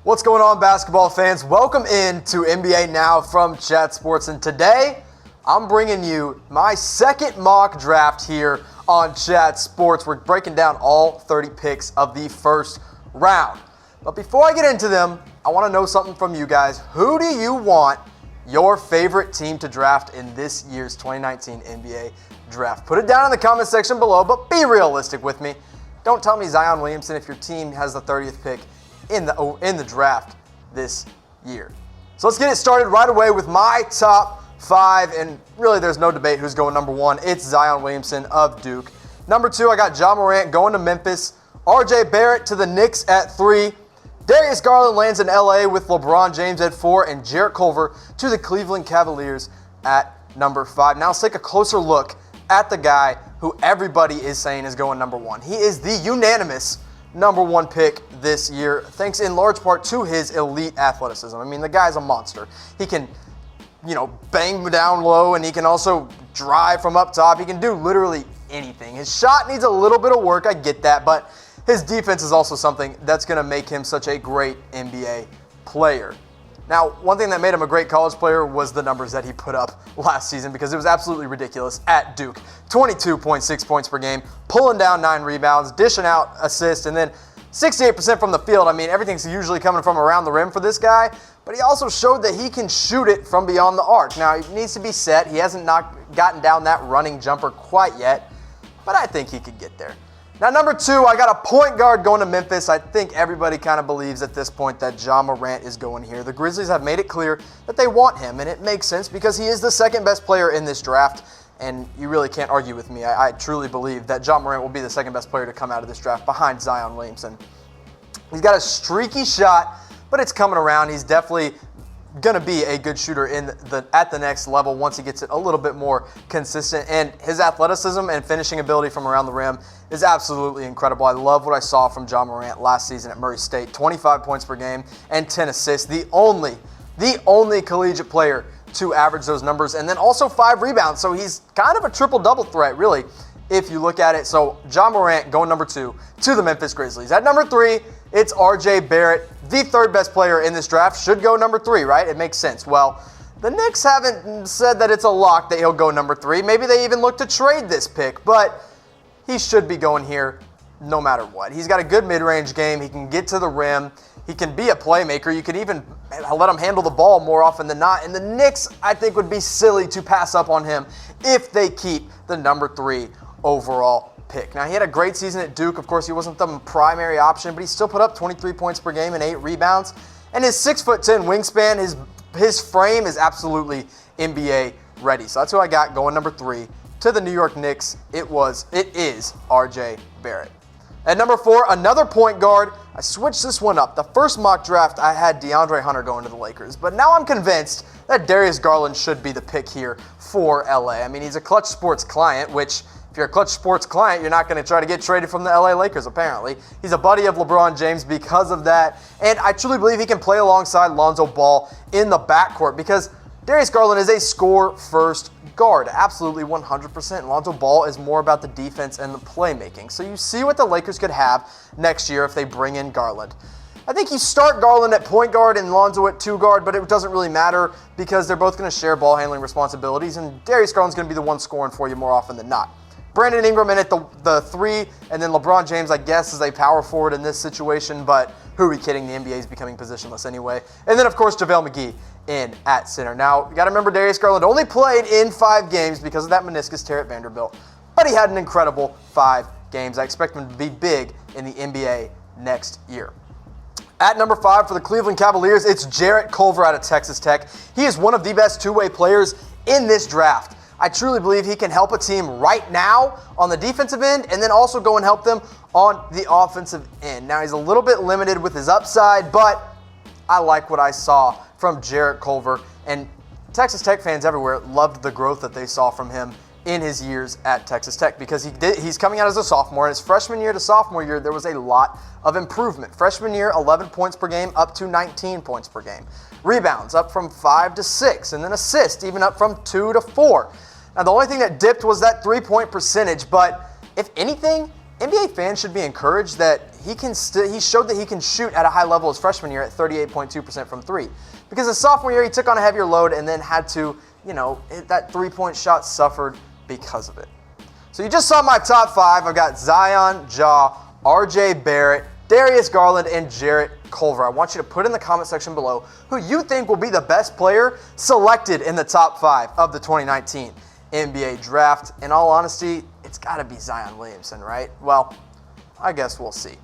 What's going on, basketball fans? Welcome in to NBA Now from Chat Sports, and today I'm bringing you my second mock draft here on Chat Sports. We're breaking down all 30 picks of the first round. But before I get into them, I want to know something from you guys. Who do you want your favorite team to draft in this year's 2019 NBA draft? Put it down in the comment section below, but be realistic with me. Don't tell me Zion Williamson if your team has the 30th pick in the draft this year. So let's get it started right away with my top 5, and really there's no debate who's going number 1. It's Zion Williamson of Duke. Number 2, I got Ja Morant going to Memphis. RJ Barrett to the Knicks at 3. Darius Garland lands in LA with LeBron James at 4, and Jarrett Culver to the Cleveland Cavaliers at number 5. Now let's take a closer look at the guy who everybody is saying is going number 1. He is the unanimous number 1 pick this year, thanks in large part to his elite athleticism. I mean, the guy's a monster. He can, bang down low, and he can also drive from up top. He can do literally anything. His shot needs a little bit of work, I get that, but his defense is also something that's going to make him such a great NBA player. Now, one thing that made him a great college player was the numbers that he put up last season, because it was absolutely ridiculous at Duke. 22.6 points per game, pulling down 9 rebounds, dishing out assists, and then 68% from the field. I mean, everything's usually coming from around the rim for this guy, but he also showed that he can shoot it from beyond the arc. Now, he needs to be set. He hasn't gotten down that running jumper quite yet, but I think he could get there. Now, number 2, I got a point guard going to Memphis. I think everybody kind of believes at this point that Ja Morant is going here. The Grizzlies have made it clear that they want him, and it makes sense because he is the second best player in this draft, and you really can't argue with me. I truly believe that Ja Morant will be the second best player to come out of this draft behind Zion Williamson. He's got a streaky shot, but it's coming around. He's definitely going to be a good shooter at the next level once he gets it a little bit more consistent, and his athleticism and finishing ability from around the rim is absolutely incredible. I love what I saw from Ja Morant last season at Murray State. 25 points per game and 10 assists. The only collegiate player to average those numbers, and then also 5 rebounds. So he's kind of a triple-double threat, really, if you look at it. So Ja Morant going number 2 to the Memphis Grizzlies. At number 3, it's RJ Barrett, the 3rd best player in this draft. Should go number 3, right? It makes sense. Well, the Knicks haven't said that it's a lock that he'll go number 3. Maybe they even look to trade this pick, but he should be going here no matter what. He's got a good mid-range game. He can get to the rim. He can be a playmaker. You can even let him handle the ball more often than not. And the Knicks, I think, would be silly to pass up on him if they keep the number 3 overall pick. Now, he had a great season at Duke. Of course, he wasn't the primary option, but he still put up 23 points per game and 8 rebounds. And his 6'10" wingspan, his frame is absolutely NBA ready. So that's who I got going number 3 to the New York Knicks. It is RJ Barrett. At number 4, another point guard. I switched this one up. The first mock draft, I had DeAndre Hunter going to the Lakers, but now I'm convinced that Darius Garland should be the pick here for LA. I mean, he's a Clutch Sports client, which if you're a Clutch Sports client, you're not going to try to get traded from the LA Lakers, apparently. He's a buddy of LeBron James because of that, and I truly believe he can play alongside Lonzo Ball in the backcourt because Darius Garland is a score-first guard, absolutely 100%. Lonzo Ball is more about the defense and the playmaking. So you see what the Lakers could have next year if they bring in Garland. I think you start Garland at point guard and Lonzo at 2 guard, but it doesn't really matter because they're both going to share ball handling responsibilities, and Darius Garland's going to be the one scoring for you more often than not. Brandon Ingram in at the 3, and then LeBron James, I guess, is a power forward in this situation, but who are we kidding? The NBA is becoming positionless anyway. And then, of course, JaVale McGee in at center. Now, you got to remember Darius Garland only played in 5 games because of that meniscus tear at Vanderbilt, but he had an incredible 5 games. I expect him to be big in the NBA next year. At number 5 for the Cleveland Cavaliers, it's Jarrett Culver out of Texas Tech. He is one of the best two-way players in this draft. I truly believe he can help a team right now on the defensive end and then also go and help them on the offensive end. Now, he's a little bit limited with his upside, but I like what I saw from Jarrett Culver, and Texas Tech fans everywhere loved the growth that they saw from him in his years at Texas Tech because he's coming out as a sophomore. In his freshman year to sophomore year, there was a lot of improvement. Freshman year, 11 points per game up to 19 points per game. Rebounds up from 5 to 6, and then assists even up from 2 to 4. Now, the only thing that dipped was that 3-point percentage, but if anything, NBA fans should be encouraged that he showed that he can shoot at a high level his freshman year at 38.2% from three. Because his sophomore year, he took on a heavier load and then had to, hit that three-point shot suffered because of it. So you just saw my top five. I've got Zion, Ja, RJ Barrett, Darius Garland, and Jarrett Culver. I want you to put in the comment section below who you think will be the best player selected in the top five of the 2019 NBA draft. In all honesty, it's got to be Zion Williamson, right? Well, I guess we'll see.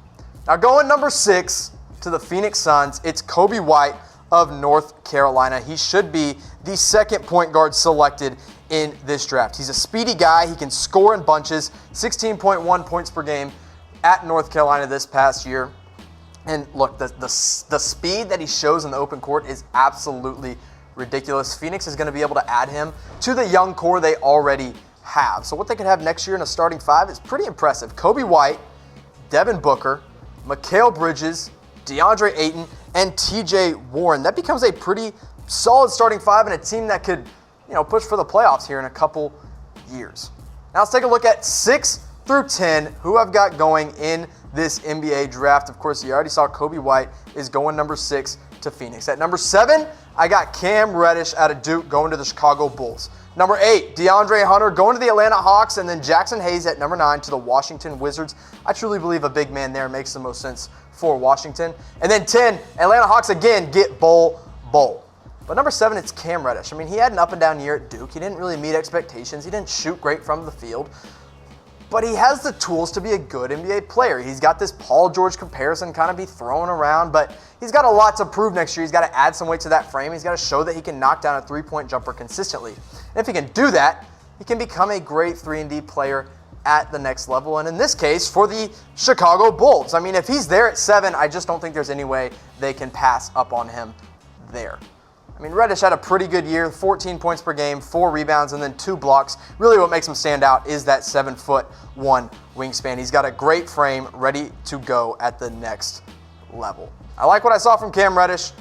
Now going number 6 to the Phoenix Suns, it's Coby White of North Carolina. He should be the second point guard selected in this draft. He's a speedy guy. He can score in bunches, 16.1 points per game at North Carolina this past year. And look, the speed that he shows in the open court is absolutely ridiculous. Phoenix is going to be able to add him to the young core they already have. So what they could have next year in a starting five is pretty impressive. Coby White, Devin Booker, Mikal Bridges, DeAndre Ayton, and TJ Warren. That becomes a pretty solid starting five and a team that could, push for the playoffs here in a couple years. Now let's take a look at 6 through 10, who I've got going in this NBA draft. Of course, you already saw Coby White is going number 6 to Phoenix. At number 7, I got Cam Reddish out of Duke going to the Chicago Bulls. Number 8, DeAndre Hunter going to the Atlanta Hawks, and then Jackson Hayes at number 9 to the Washington Wizards. I truly believe a big man there makes the most sense for Washington. And then 10, Atlanta Hawks again get Bol Bol. But number 7, it's Cam Reddish. I mean, he had an up and down year at Duke. He didn't really meet expectations. He didn't shoot great from the field. But he has the tools to be a good NBA player. He's got this Paul George comparison kind of be thrown around, but he's got a lot to prove next year. He's got to add some weight to that frame. He's got to show that he can knock down a three-point jumper consistently. And if he can do that, he can become a great 3-and-D player at the next level. And in this case, for the Chicago Bulls. I mean, if he's there at 7, I just don't think there's any way they can pass up on him there. I mean, Reddish had a pretty good year, 14 points per game, 4 rebounds, and then 2 blocks. Really what makes him stand out is that 7'1" wingspan. He's got a great frame ready to go at the next level. I like what I saw from Cam Reddish,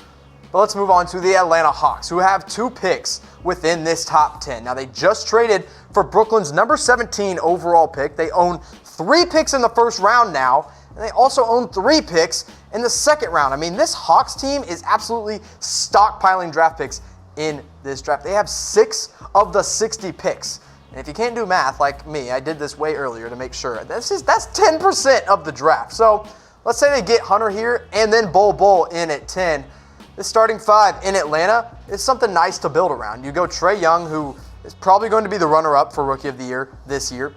but let's move on to the Atlanta Hawks, who have 2 picks within this top 10. Now, they just traded for Brooklyn's number 17 overall pick. They own 3 picks in the first round now, and they also own 3 picks in the second round. I mean, this Hawks team is absolutely stockpiling draft picks in this draft. They have 6 of the 60 picks. And if you can't do math like me, I did this way earlier to make sure. That's 10% of the draft. So let's say they get Hunter here and then Bol Bol in at 10. This starting 5 in Atlanta is something nice to build around. You go Trae Young, who is probably going to be the runner-up for Rookie of the Year this year.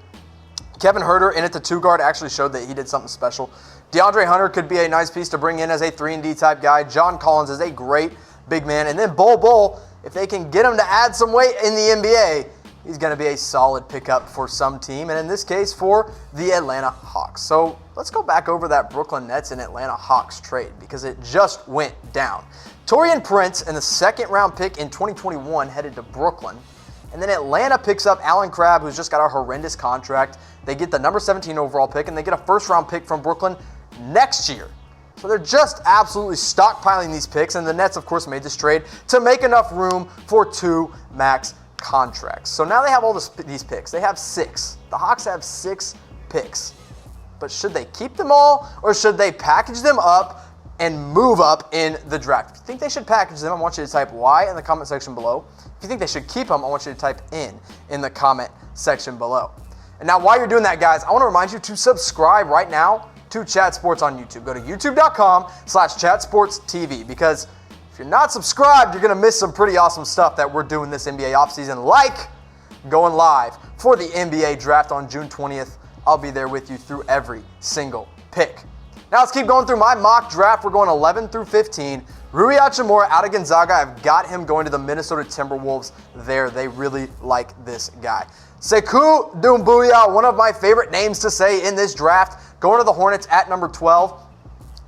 Kevin Huerter in at the 2 guard actually showed that he did something special. DeAndre Hunter could be a nice piece to bring in as a 3-and-D type guy. John Collins is a great big man. And then Bol Bol, if they can get him to add some weight in the NBA, he's going to be a solid pickup for some team, and in this case for the Atlanta Hawks. So let's go back over that Brooklyn Nets and Atlanta Hawks trade because it just went down. Taurean Prince and the second-round pick in 2021 headed to Brooklyn. And then Atlanta picks up Allen Crabbe, who's just got a horrendous contract. They get the number 17 overall pick, and they get a first-round pick from Brooklyn next year. So they're just absolutely stockpiling these picks, and the Nets, of course, made this trade to make enough room for 2 max contracts. So now they have all these picks. They have 6. The Hawks have 6 picks. But should they keep them all, or should they package them up and move up in the draft? If you think they should package them, I want you to type Y in the comment section below. If you think they should keep them, I want you to type in the comment section below. And now while you're doing that, guys, I want to remind you to subscribe right now to Chat Sports on YouTube. Go to youtube.com/chatsportstv because if you're not subscribed, you're going to miss some pretty awesome stuff that we're doing this NBA offseason, like going live for the NBA draft on June 20th. I'll be there with you through every single pick. Now let's keep going through my mock draft. We're going 11 through 15. Rui Hachimura out of Gonzaga. I've got him going to the Minnesota Timberwolves there. They really like this guy. Sekou Doumbouya, one of my favorite names to say in this draft, going to the Hornets at number 12.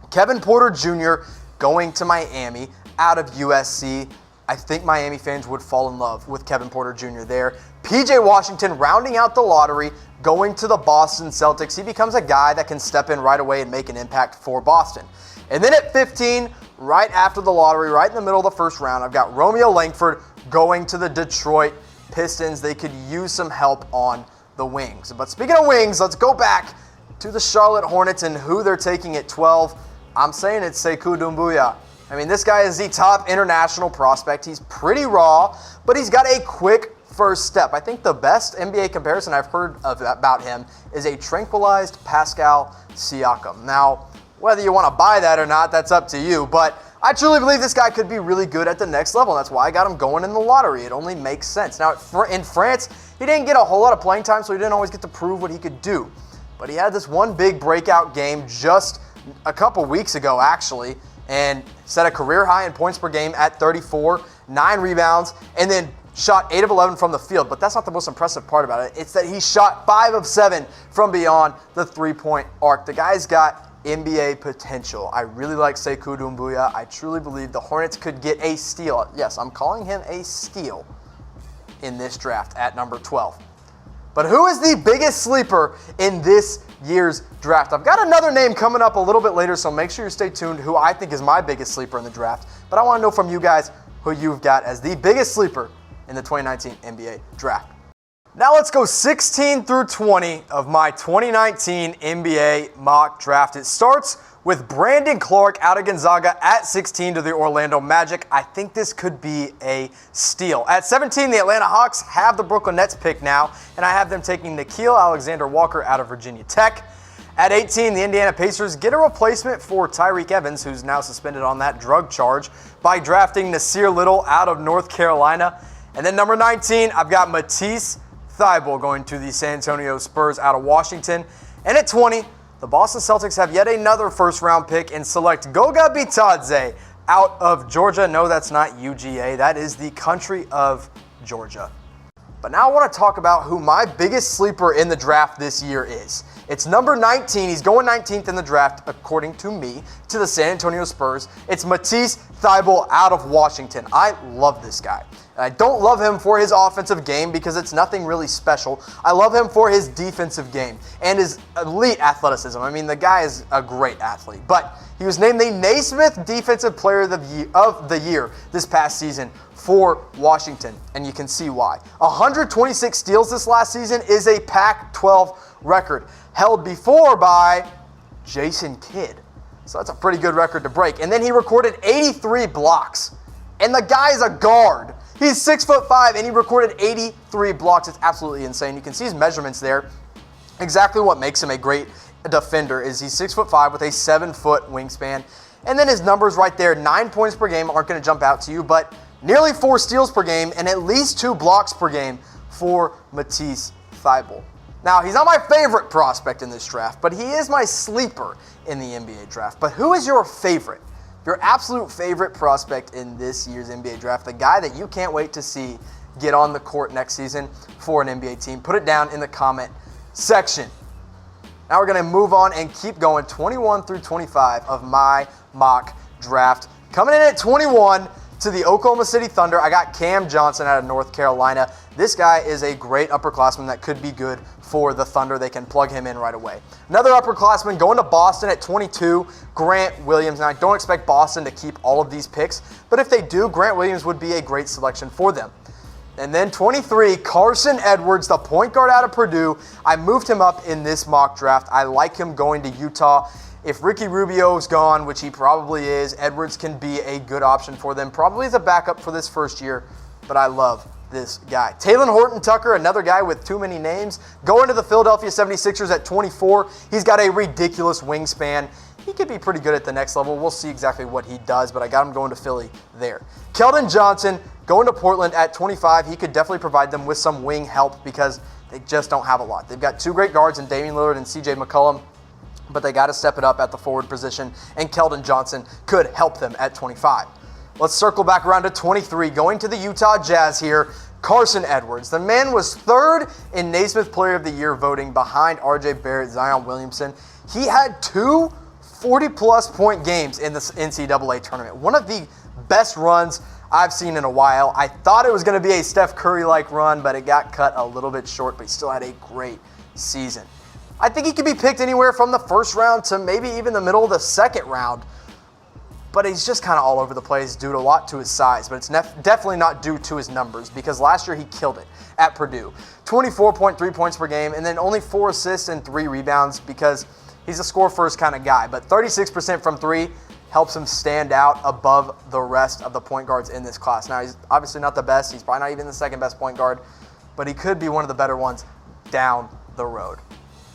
Kevin Porter Jr. going to Miami out of USC. I think Miami fans would fall in love with Kevin Porter Jr. there. PJ Washington rounding out the lottery, going to the Boston Celtics. He becomes a guy that can step in right away and make an impact for Boston. And then at 15, right after the lottery, right in the middle of the first round, I've got Romeo Langford going to the Detroit Pistons. They could use some help on the wings. But speaking of wings, let's go back to the Charlotte Hornets and who they're taking at 12. I'm saying it's Sekou Doumbouya. I mean, this guy is the top international prospect. He's pretty raw, but he's got a quick first step. I think the best NBA comparison I've heard about him is a tranquilized Pascal Siakam. Now, whether you want to buy that or not, that's up to you, but I truly believe this guy could be really good at the next level. That's why I got him going in the lottery. It only makes sense. Now, in France, he didn't get a whole lot of playing time, so he didn't always get to prove what he could do. But he had this one big breakout game just a couple weeks ago, actually, and set a career high in points per game at 34, 9 rebounds, and then shot 8 of 11 from the field. But that's not the most impressive part about it. It's that he shot 5 of 7 from beyond the three-point arc. The guy's got NBA potential. I really like Sekou Doumbouya. I truly believe the Hornets could get a steal. Yes, I'm calling him a steal in this draft at number 12. But who is the biggest sleeper in this year's draft? I've got another name coming up a little bit later, so make sure you stay tuned who I think is my biggest sleeper in the draft. But I want to know from you guys who you've got as the biggest sleeper in the 2019 NBA draft. Now let's go 16 through 20 of my 2019 NBA mock draft. It starts with Brandon Clark out of Gonzaga at 16 to the Orlando Magic. I think this could be a steal. At 17, the Atlanta Hawks have the Brooklyn Nets pick now, and I have them taking Nickeil Alexander-Walker out of Virginia Tech. At 18, the Indiana Pacers get a replacement for Tyreke Evans, who's now suspended on that drug charge, by drafting Nasir Little out of North Carolina. And then number 19, I've got Matisse Thybulle going to the San Antonio Spurs out of Washington. And at 20, the Boston Celtics have yet another first-round pick and select Goga Bitadze out of Georgia. No, that's not UGA. That is the country of Georgia. But now I want to talk about who my biggest sleeper in the draft this year is. It's number 19. He's going 19th in the draft, according to me, to the San Antonio Spurs. It's Matisse Thybulle out of Washington. I love this guy. And I don't love him for his offensive game because it's nothing really special. I love him for his defensive game and his elite athleticism. I mean, the guy is a great athlete. But he was named the Naismith Defensive Player of the Year this past season for Washington, and you can see why. 126 steals this last season is a Pac-12 record, held before by Jason Kidd. So that's a pretty good record to break. And then he recorded 83 blocks. And the guy's a guard. He's 6'5", and he recorded 83 blocks. It's absolutely insane. You can see his measurements there. Exactly what makes him a great defender is he's 6'5" with a 7-foot wingspan. And then his numbers right there, 9 points per game aren't going to jump out to you, but nearly 4 steals per game and at least 2 blocks per game for Matisse Thybulle. Now, he's not my favorite prospect in this draft, but he is my sleeper in the NBA draft. But who is your favorite? Your absolute favorite prospect in this year's NBA draft, the guy that you can't wait to see get on the court next season for an NBA team, put it down in the comment section. Now we're going to move on and keep going 21 through 25 of my mock draft. Coming in at 21 to the Oklahoma City Thunder, I got Cam Johnson out of North Carolina. This guy is a great upperclassman that could be good for the Thunder. They can plug him in right away. Another upperclassman going to Boston at 22, Grant Williams. Now, I don't expect Boston to keep all of these picks, but if they do, Grant Williams would be a great selection for them. And then 23, Carsen Edwards, the point guard out of Purdue. I moved him up in this mock draft. I like him going to Utah. If Ricky Rubio's gone, which he probably is, Edwards can be a good option for them. Probably as a backup for this first year, but I love this guy. Talen Horton-Tucker, another guy with too many names, going to the Philadelphia 76ers at 24. He's got a ridiculous wingspan. He could be pretty good at the next level. We'll see exactly what he does, but I got him going to Philly there. Keldon Johnson going to Portland at 25. He could definitely provide them with some wing help because they just don't have a lot. They've got 2 great guards in Damian Lillard and CJ McCollum, but they got to step it up at the forward position, and Keldon Johnson could help them at 25. Let's circle back around to 23, going to the Utah Jazz here, Carsen Edwards. The man was 3rd in Naismith Player of the Year voting behind RJ Barrett, Zion Williamson. He had 2 40-plus point games in the NCAA tournament. One of the best runs I've seen in a while. I thought it was going to be a Steph Curry-like run, but it got cut a little bit short, but he still had a great season. I think he could be picked anywhere from the 1st round to maybe even the middle of the 2nd round. but he's just kind of all over the place due to a lot to his size, but it's definitely not due to his numbers because last year he killed it at Purdue. 24.3 points per game and then only 4 assists and 3 rebounds because he's a score-first kind of guy, but 36% from 3 helps him stand out above the rest of the point guards in this class. Now, he's obviously not the best. He's probably not even the second best point guard, but he could be one of the better ones down the road.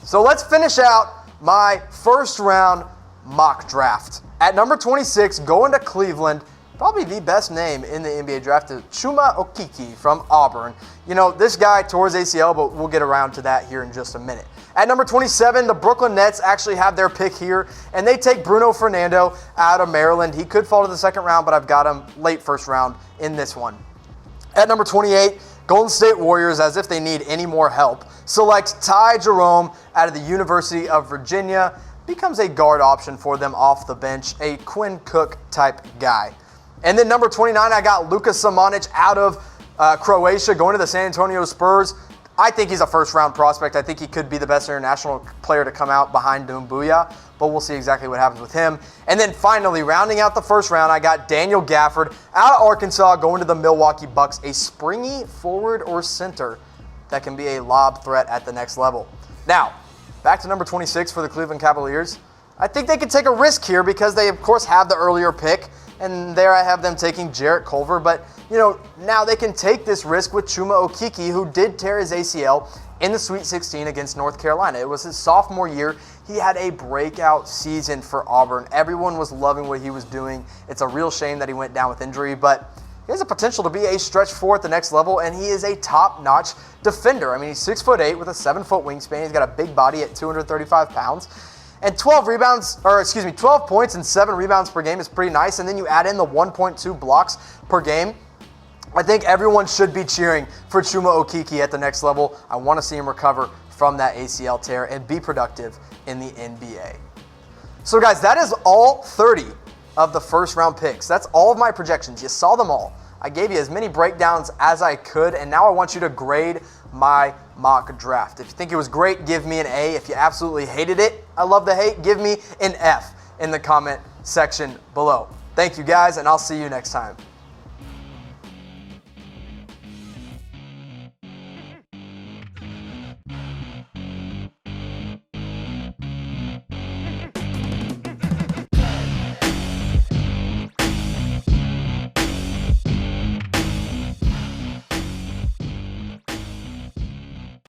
So let's finish out my first round mock draft. At number 26, going to Cleveland, probably the best name in the NBA draft is Chuma Okeke from Auburn. You know, this guy tore his ACL, but we'll get around to that here in just a minute. At number 27, the Brooklyn Nets actually have their pick here, and they take Bruno Fernando out of Maryland. He could fall to the second round, but I've got him late first round in this one. At number 28, Golden State Warriors, as if they need any more help, select Ty Jerome out of the University of Virginia. Becomes a guard option for them off the bench, a Quinn Cook type guy. And then number 29, I got Luka Samanic out of Croatia, going to the San Antonio Spurs. I think he's a first-round prospect. I think he could be the best international player to come out behind Doumbouya, but we'll see exactly what happens with him. And then finally, rounding out the first round, I got Daniel Gafford out of Arkansas, going to the Milwaukee Bucks, a springy forward or center that can be a lob threat at the next level. Now, back to number 26 for the Cleveland Cavaliers. I think they could take a risk here because they, of course, have the earlier pick. And there I have them taking Jarrett Culver. But, you know, now they can take this risk with Chuma Okeke, who did tear his ACL in the Sweet 16 against North Carolina. It was his sophomore year. He had a breakout season for Auburn. Everyone was loving what he was doing. It's a real shame that he went down with injury, but he has a potential to be a stretch 4 at the next level, and he is a top-notch defender. I mean, he's 6'8" with a 7-foot wingspan. He's got a big body at 235 pounds. And 12 points and 7 rebounds per game is pretty nice. And then you add in the 1.2 blocks per game. I think everyone should be cheering for Chuma Okeke at the next level. I want to see him recover from that ACL tear and be productive in the NBA. So guys, that is all 30 of the first round picks. That's all of my projections. You saw them all. I gave you as many breakdowns as I could, and now I want you to grade my mock draft. If you think it was great, give me an A. If you absolutely hated it, I love the hate, give me an F in the comment section below. Thank you guys, and I'll see you next time.